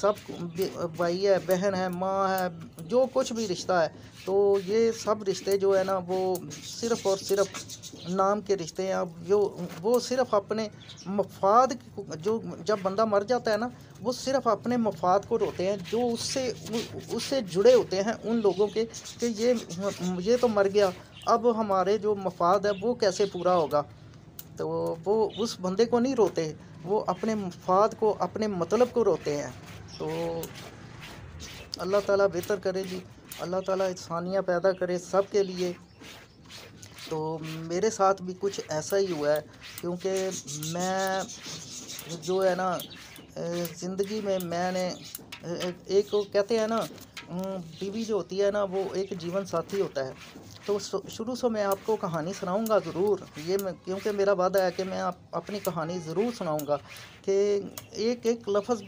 سب بھائی ہے، بہن ہے، ماں ہے، جو کچھ بھی رشتہ ہے، تو یہ سب رشتے جو ہے نا وہ صرف اور صرف نام کے رشتے ہیں۔ اب جو وہ صرف اپنے مفاد جو جب بندہ مر جاتا ہے نا، وہ صرف اپنے مفاد کو روتے ہیں، جو اس سے جڑے ہوتے ہیں ان لوگوں کے، کہ یہ تو مر گیا، اب ہمارے جو مفاد ہے وہ کیسے پورا ہوگا۔ تو وہ اس بندے کو نہیں روتے، وہ اپنے مفاد کو، اپنے مطلب کو روتے ہیں۔ تو اللہ تعالیٰ بہتر کرے جی، اللہ تعالیٰ آسانیاں پیدا کرے سب کے لیے۔ تو میرے ساتھ بھی کچھ ایسا ہی ہوا ہے، کیونکہ میں جو ہے نا زندگی میں نے ایک کہتے ہیں نا بیوی جو ہوتی ہے نا وہ ایک جیون ساتھی ہوتا ہے۔ تو شروع سے میں آپ کو کہانی سناؤں گا ضرور، کیونکہ میرا وعدہ ہے کہ میں اپنی کہانی ضرور سناؤں گا، کہ ایک ایک لفظ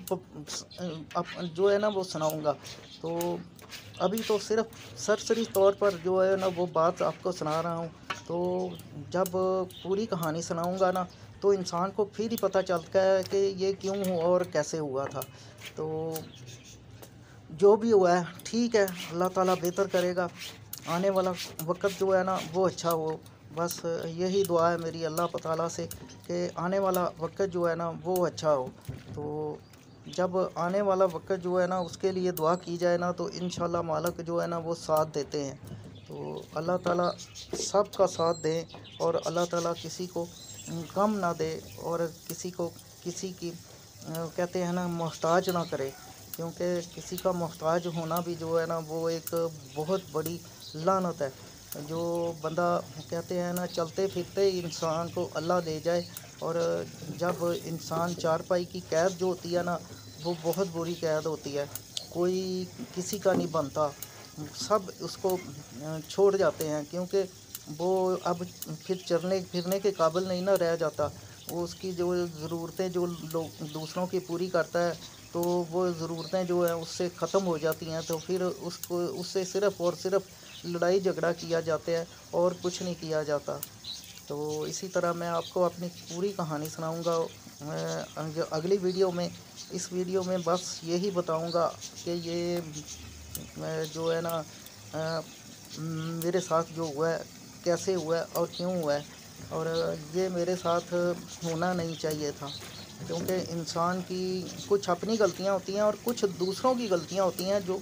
جو ہے نا وہ سناؤں گا۔ تو ابھی تو صرف سرسری طور پر جو ہے نا وہ بات آپ کو سنا رہا ہوں، تو جب پوری کہانی سناؤں گا نا تو انسان کو پھر ہی پتہ چلتا ہے کہ یہ کیوں اور کیسے ہوا تھا۔ تو جو بھی ہوا ہے ٹھیک ہے، اللہ تعالیٰ بہتر کرے گا، آنے والا وقت جو ہے نا وہ اچھا ہو، بس یہی دعا ہے میری اللہ تعالیٰ سے، کہ آنے والا وقت جو ہے نا وہ اچھا ہو۔ تو جب آنے والا وقت جو ہے نا اس کے لیے دعا کی جائے نا تو انشاءاللہ مالک جو ہے نا وہ ساتھ دیتے ہیں۔ تو اللہ تعالیٰ سب کا ساتھ دیں، اور اللہ تعالیٰ کسی کو غم نہ دے، اور کسی کی کہتے ہیں نا محتاج نہ کرے، کیونکہ کسی کا محتاج ہونا بھی جو ہے نا وہ ایک بہت بڑی لعنت ہے۔ جو بندہ کہتے ہیں نا چلتے پھرتے انسان کو اللہ دے جائے، اور جب انسان چارپائی کی قید جو ہوتی ہے نا وہ بہت بری قید ہوتی ہے، کوئی کسی کا نہیں بنتا، سب اس کو چھوڑ جاتے ہیں، کیونکہ وہ اب پھر چلنے پھرنے کے قابل نہیں نہ رہ جاتا۔ وہ اس کی جو ضرورتیں جو لوگ دوسروں کی پوری کرتا ہے، تو وہ ضرورتیں جو ہیں اس سے ختم ہو جاتی ہیں، تو پھر اس سے صرف اور صرف لڑائی جھگڑا کیا جاتا ہے اور کچھ نہیں کیا جاتا۔ تو اسی طرح میں آپ کو اپنی پوری کہانی سناؤں گا اگلی ویڈیو میں۔ اس ویڈیو میں بس یہی بتاؤں گا کہ یہ جو ہے نا میرے ساتھ جو ہوا ہے کیسے ہوا ہے اور کیوں ہوا ہے، اور یہ میرے ساتھ ہونا نہیں چاہیے تھا، کیونکہ انسان کی کچھ اپنی غلطیاں ہوتی ہیں اور کچھ دوسروں کی غلطیاں ہوتی ہیں جو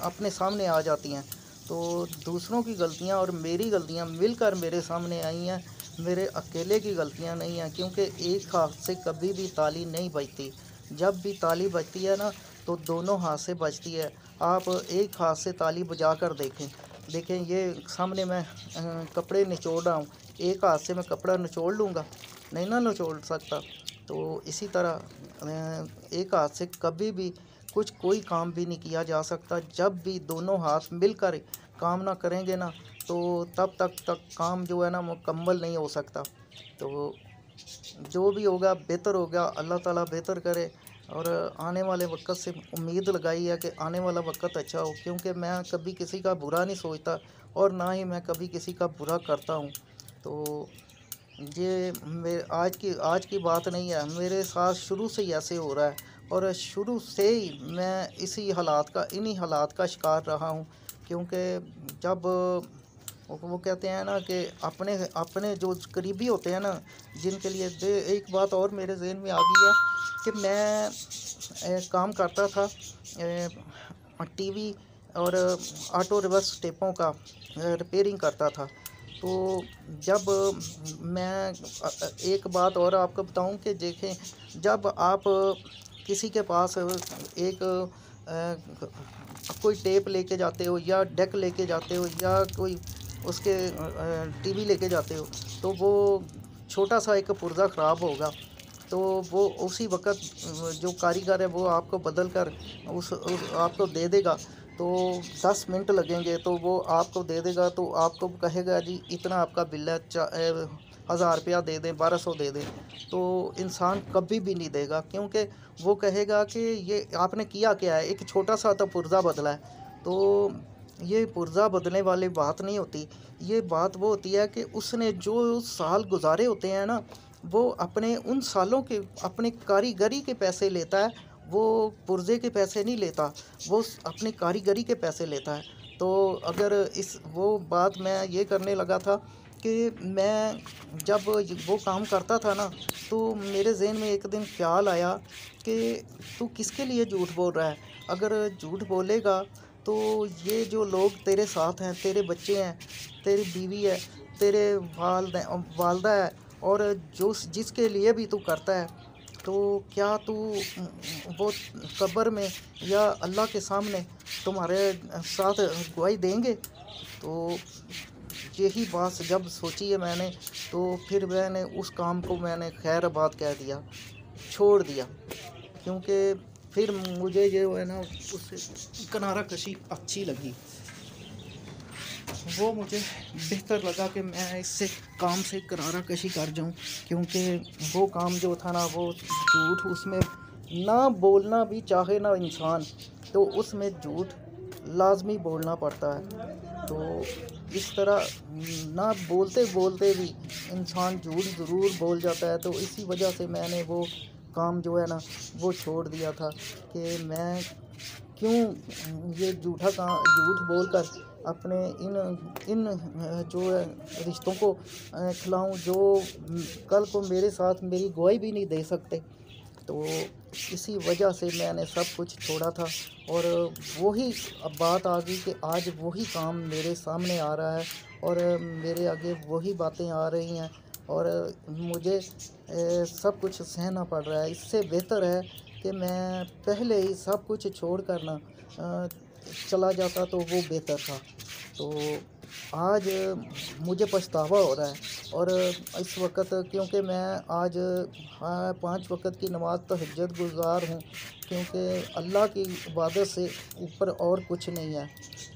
اپنے سامنے آ جاتی ہیں۔ تو دوسروں کی غلطیاں اور میری غلطیاں مل کر میرے سامنے آئی ہیں، میرے اکیلے کی غلطیاں نہیں ہیں، کیونکہ ایک ہاتھ سے کبھی بھی تالی نہیں بجتی، جب بھی تالی بجتی ہے نا تو دونوں ہاتھ سے بجتی ہے۔ آپ ایک ہاتھ سے تالی بجا کر دیکھیں یہ سامنے میں کپڑے نچوڑ رہا ہوں، ایک ہاتھ سے میں کپڑا نچوڑ لوں گا؟ نہیں نہ نچوڑ سکتا۔ تو اسی طرح ایک ہاتھ سے کبھی بھی کوئی کام بھی نہیں کیا جا سکتا، جب بھی دونوں ہاتھ مل کر کام نہ کریں گے نا تو تب تک کام جو ہے نا مکمل نہیں ہو سکتا۔ تو جو بھی ہوگا بہتر ہوگا، اللہ تعالیٰ بہتر کرے، اور آنے والے وقت سے امید لگائی ہے کہ آنے والا وقت اچھا ہو، کیونکہ میں کبھی کسی کا برا نہیں سوچتا اور نہ ہی میں کبھی کسی کا برا کرتا ہوں۔ تو یہ آج کی بات نہیں ہے، میرے ساتھ شروع سے ہی ایسے ہو رہا ہے، اور شروع سے ہی میں انہی حالات کا شکار رہا ہوں، کیونکہ جب وہ کہتے ہیں نا کہ اپنے جو قریبی ہوتے ہیں نا جن کے لیے ایک بات اور میرے ذہن میں آ گئی ہے کہ میں کام کرتا تھا ٹی وی اور آٹو ریورس ٹیپوں کا ریپیئرنگ کرتا تھا۔ تو جب میں ایک بات اور آپ کو بتاؤں کہ دیکھیں، جب آپ کسی کے پاس ایک کوئی ٹیپ لے کے جاتے ہو یا ڈیک لے کے جاتے ہو یا کوئی اس کے ٹی وی لے کے جاتے ہو، تو وہ چھوٹا سا ایک پرزہ خراب ہوگا تو وہ اسی وقت جو کاریگر ہے وہ آپ کو بدل کر آپ کو دے دے گا، تو 10 منٹ لگیں گے تو وہ آپ کو دے دے گا، تو آپ کو کہے گا جی اتنا آپ کا بل ہے، 1000 روپیہ دے دیں، 1200 دے دیں، تو انسان کبھی بھی نہیں دے گا، کیونکہ وہ کہے گا کہ یہ آپ نے کیا ہے، ایک چھوٹا سا تو پرزہ بدلا ہے۔ تو یہ پرزہ بدلنے والی بات نہیں ہوتی، یہ بات وہ ہوتی ہے کہ اس نے جو سال گزارے ہوتے ہیں نا وہ اپنے ان سالوں کے اپنے کاریگری کے پیسے لیتا ہے، وہ پرزے کے پیسے نہیں لیتا، وہ اپنی کاریگری کے پیسے لیتا ہے۔ تو اگر وہ بات میں یہ کرنے لگا تھا کہ میں جب وہ کام کرتا تھا نا، تو میرے ذہن میں ایک دن خیال آیا کہ تو کس کے لیے جھوٹ بول رہا ہے؟ اگر جھوٹ بولے گا تو یہ جو لوگ تیرے ساتھ ہیں، تیرے بچے ہیں، تیری بیوی ہے، تیرے والدہ ہے، اور جس کے لیے بھی تو کرتا ہے، تو کیا تو وہ قبر میں یا اللہ کے سامنے تمہارے ساتھ گواہی دیں گے؟ تو یہی بات جب سوچی ہے میں نے، تو پھر میں نے اس کام کو میں نے خیر آباد کہہ دیا، چھوڑ دیا، کیونکہ پھر مجھے جو ہے نا اس سے کنارہ کشی اچھی لگی، وہ مجھے بہتر لگا کہ میں اس سے کام سے کنارہ کشی کر جاؤں، کیونکہ وہ کام جو تھا نا وہ جھوٹ، اس میں نہ بولنا بھی چاہے نا انسان تو اس میں جھوٹ لازمی بولنا پڑتا ہے۔ تو اس طرح نہ بولتے بولتے بھی انسان جھوٹ ضرور بول جاتا ہے، تو اسی وجہ سے میں نے وہ کام جو ہے نا وہ چھوڑ دیا تھا کہ میں کیوں یہ جھوٹ بول کر اپنے ان جو ہے رشتوں کو کھلاؤں، جو کل کو میرے ساتھ میری گواہی بھی نہیں دے سکتے۔ تو اسی وجہ سے میں نے سب کچھ چھوڑا تھا، اور وہی اب بات آ گئی کہ آج وہی کام میرے سامنے آ رہا ہے، اور میرے آگے وہی باتیں آ رہی ہیں، اور مجھے سب کچھ سہنا پڑ رہا ہے۔ اس سے بہتر ہے کہ میں پہلے ہی سب کچھ چھوڑ کر نا چلا جاتا تو وہ بہتر تھا۔ تو آج مجھے پچھتاوا ہو رہا ہے، اور اس وقت کیونکہ میں آج 5 وقت کی نماز تہجد گزار ہوں، کیونکہ اللہ کی عبادت سے اوپر اور کچھ نہیں ہے،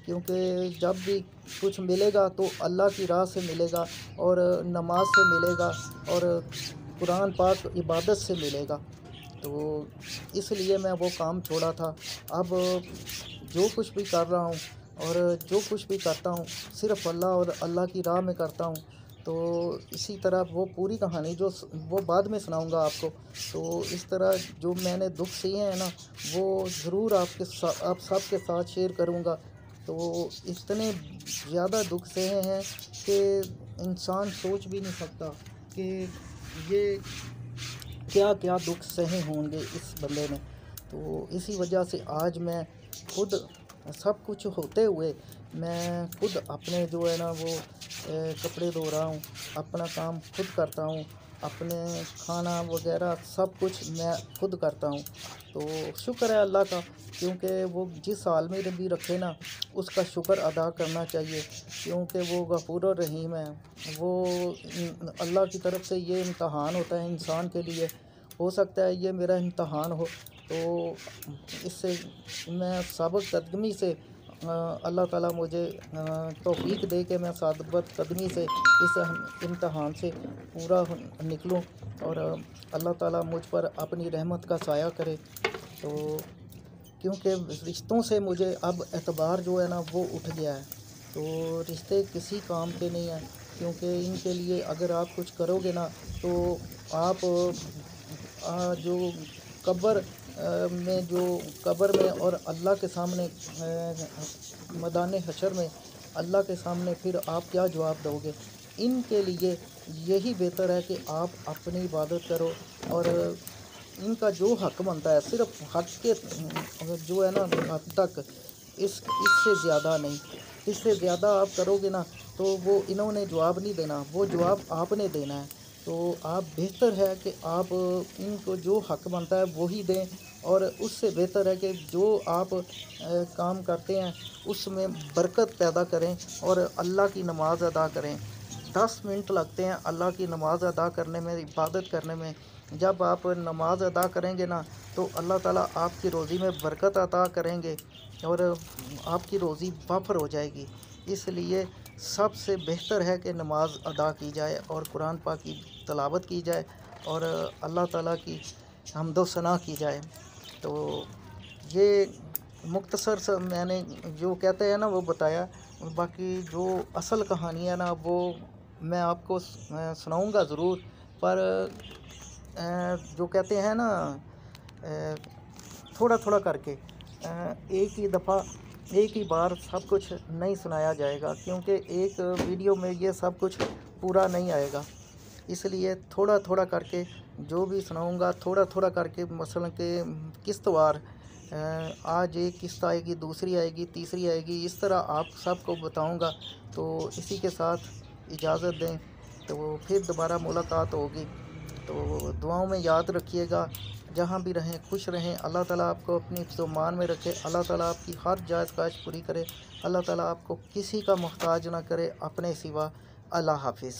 کیونکہ جب بھی کچھ ملے گا تو اللہ کی راہ سے ملے گا، اور نماز سے ملے گا، اور قرآن پاک عبادت سے ملے گا۔ تو اس لیے میں وہ کام چھوڑا تھا۔ اب جو کچھ بھی کر رہا ہوں اور جو کچھ بھی کرتا ہوں صرف اللہ اور اللہ کی راہ میں کرتا ہوں۔ تو اسی طرح وہ پوری کہانی جو وہ بعد میں سناؤں گا آپ کو، تو اس طرح جو میں نے دکھ سہے ہیں نا وہ ضرور آپ سب کے ساتھ شیئر کروں گا۔ تو اتنے زیادہ دکھ سہے ہیں کہ انسان سوچ بھی نہیں سکتا کہ یہ کیا کیا دکھ سہے ہوں گے اس بندے نے۔ تو اسی وجہ سے آج میں خود سب کچھ ہوتے ہوئے میں خود اپنے جو ہے نا وہ کپڑے دھو رہا ہوں، اپنا کام خود کرتا ہوں، اپنے کھانا وغیرہ سب کچھ میں خود کرتا ہوں۔ تو شکر ہے اللہ کا، کیونکہ وہ جس حال میں بھی رکھے نا اس کا شکر ادا کرنا چاہیے، کیونکہ وہ غفور الرحیم ہے۔ وہ اللہ کی طرف سے یہ امتحان ہوتا ہے انسان کے لیے، ہو سکتا ہے یہ میرا امتحان ہو، تو اس سے میں ثابت قدمی سے اللہ تعالیٰ مجھے توفیق دے کہ میں ثابت قدمی سے اس امتحان سے پورا نکلوں، اور اللہ تعالیٰ مجھ پر اپنی رحمت کا سایہ کرے۔ تو کیونکہ رشتوں سے مجھے اب اعتبار جو ہے نا وہ اٹھ گیا ہے، تو رشتے کسی کام کے نہیں ہیں، کیونکہ ان کے لیے اگر آپ کچھ کرو گے نا تو آپ جو قبر میں اور اللہ کے سامنے میدان حشر میں اللہ کے سامنے پھر آپ کیا جواب دو گے؟ ان کے لیے یہی بہتر ہے کہ آپ اپنی عبادت کرو، اور ان کا جو حق بنتا ہے صرف حق کے جو ہے نا حد تک، اس سے زیادہ نہیں۔ اس سے زیادہ آپ کرو گے نا تو وہ انہوں نے جواب نہیں دینا، وہ جواب آپ نے دینا ہے۔ تو آپ بہتر ہے کہ آپ ان کو جو حق بنتا ہے وہی دیں، اور اس سے بہتر ہے کہ جو آپ کام کرتے ہیں اس میں برکت پیدا کریں اور اللہ کی نماز ادا کریں۔ 10 منٹ لگتے ہیں اللہ کی نماز ادا کرنے میں، عبادت کرنے میں۔ جب آپ نماز ادا کریں گے نا تو اللہ تعالیٰ آپ کی روزی میں برکت عطا کریں گے، اور آپ کی روزی وافر ہو جائے گی۔ اس لیے سب سے بہتر ہے کہ نماز ادا کی جائے اور قرآن پاک کی تلاوت کی جائے، اور اللہ تعالیٰ کی حمد و ثنا کی جائے۔ تو یہ مختصر سا میں نے جو کہتے ہیں نا وہ بتایا، باقی جو اصل کہانی ہے نا وہ میں آپ کو سناؤں گا ضرور، پر جو کہتے ہیں نا تھوڑا تھوڑا کر کے ایک ہی دفعہ ایک ہی بار سب کچھ نہیں سنایا جائے گا، کیونکہ ایک ویڈیو میں یہ سب کچھ پورا نہیں آئے گا۔ اس لیے تھوڑا تھوڑا کر کے جو بھی سناؤں گا، تھوڑا تھوڑا کر کے، مثلا کہ قسط وار، آج ایک قسط آئے گی، دوسری آئے گی، تیسری آئے گی، اس طرح آپ سب کو بتاؤں گا۔ تو اسی کے ساتھ اجازت دیں، تو پھر دوبارہ ملاقات ہوگی۔ تو دعاؤں میں یاد رکھیے گا، جہاں بھی رہیں خوش رہیں، اللہ تعالیٰ آپ کو اپنی حفظ و امان میں رکھے، اللہ تعالیٰ آپ کی ہر جائز خواہش پوری کرے، اللہ تعالیٰ آپ کو کسی کا محتاج نہ کرے اپنے سوا۔ اللہ حافظ۔